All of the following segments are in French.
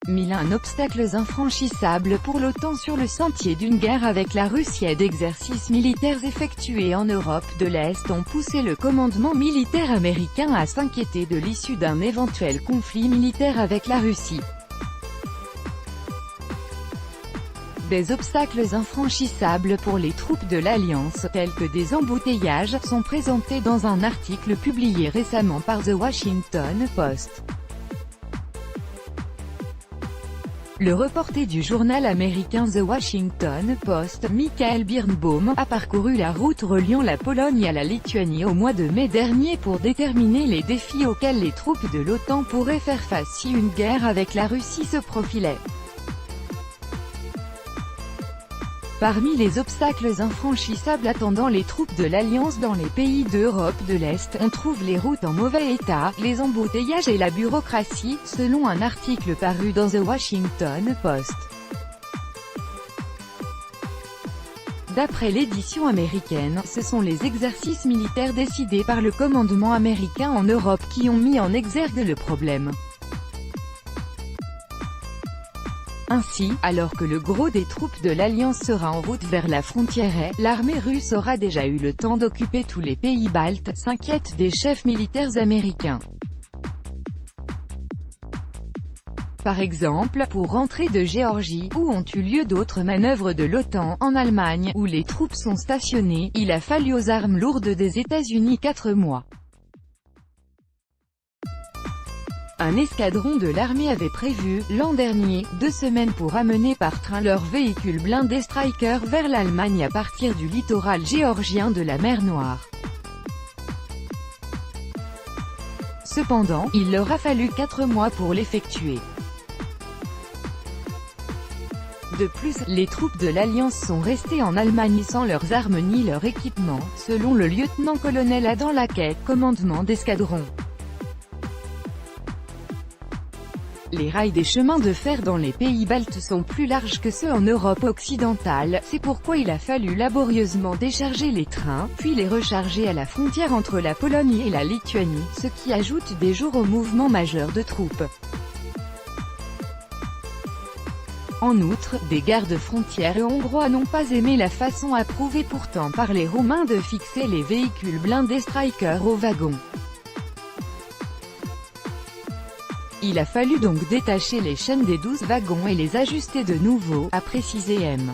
1001 obstacles infranchissables pour l'OTAN sur le sentier d'une guerre avec la Russie. D'exercices militaires effectués en Europe de l'Est ont poussé le commandement militaire américain à s'inquiéter de l'issue d'un éventuel conflit militaire avec la Russie. Des obstacles infranchissables pour les troupes de l'Alliance, tels que des embouteillages, sont présentés dans un article publié récemment par The Washington Post. Le reporter du journal américain The Washington Post, Michael Birnbaum, a parcouru la route reliant la Pologne à la Lituanie au mois de mai dernier pour déterminer les défis auxquels les troupes de l'OTAN pourraient faire face si une guerre avec la Russie se profilait. Parmi les obstacles infranchissables attendant les troupes de l'Alliance dans les pays d'Europe de l'Est, on trouve les routes en mauvais état, les embouteillages et la bureaucratie, selon un article paru dans The Washington Post. D'après l'édition américaine, ce sont les exercices militaires décidés par le commandement américain en Europe qui ont mis en exergue le problème. Ainsi, alors que le gros des troupes de l'Alliance sera en route vers la frontière est, l'armée russe aura déjà eu le temps d'occuper tous les pays baltes, s'inquiètent des chefs militaires américains. Par exemple, pour rentrer de Géorgie, où ont eu lieu d'autres manœuvres de l'OTAN, en Allemagne, où les troupes sont stationnées, il a fallu aux armes lourdes des États-Unis 4 mois. Un escadron de l'armée avait prévu, l'an dernier, 2 semaines pour amener par train leurs véhicules blindés Stryker vers l'Allemagne à partir du littoral géorgien de la mer Noire. Cependant, il leur a fallu 4 mois pour l'effectuer. De plus, les troupes de l'Alliance sont restées en Allemagne sans leurs armes ni leur équipement, selon le lieutenant-colonel Adam Laquet, commandement d'escadron. Les rails des chemins de fer dans les pays baltes sont plus larges que ceux en Europe occidentale, c'est pourquoi il a fallu laborieusement décharger les trains, puis les recharger à la frontière entre la Pologne et la Lituanie, ce qui ajoute des jours au mouvement majeur de troupes. En outre, des gardes-frontières hongrois n'ont pas aimé la façon approuvée pourtant par les Roumains de fixer les véhicules blindés Stryker aux wagons. Il a fallu donc détacher les chaînes des 12 wagons et les ajuster de nouveau, a précisé M.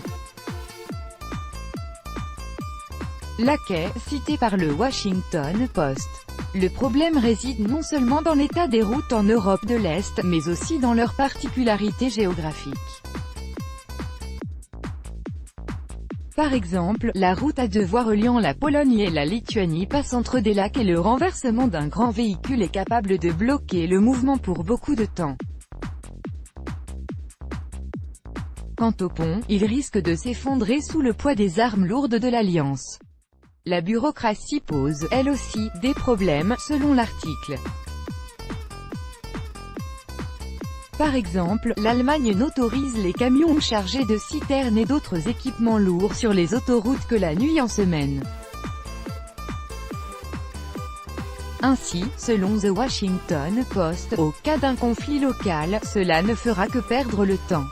Laquet, cité par le Washington Post. Le problème réside non seulement dans l'état des routes en Europe de l'Est, mais aussi dans leurs particularités géographiques. Par exemple, la route A2 reliant la Pologne et la Lituanie passe entre des lacs et le renversement d'un grand véhicule est capable de bloquer le mouvement pour beaucoup de temps. Quant au pont, il risque de s'effondrer sous le poids des armes lourdes de l'Alliance. La bureaucratie pose, elle aussi, des problèmes, selon l'article. Par exemple, l'Allemagne n'autorise les camions chargés de citernes et d'autres équipements lourds sur les autoroutes que la nuit en semaine. Ainsi, selon The Washington Post, au cas d'un conflit local, cela ne fera que perdre le temps.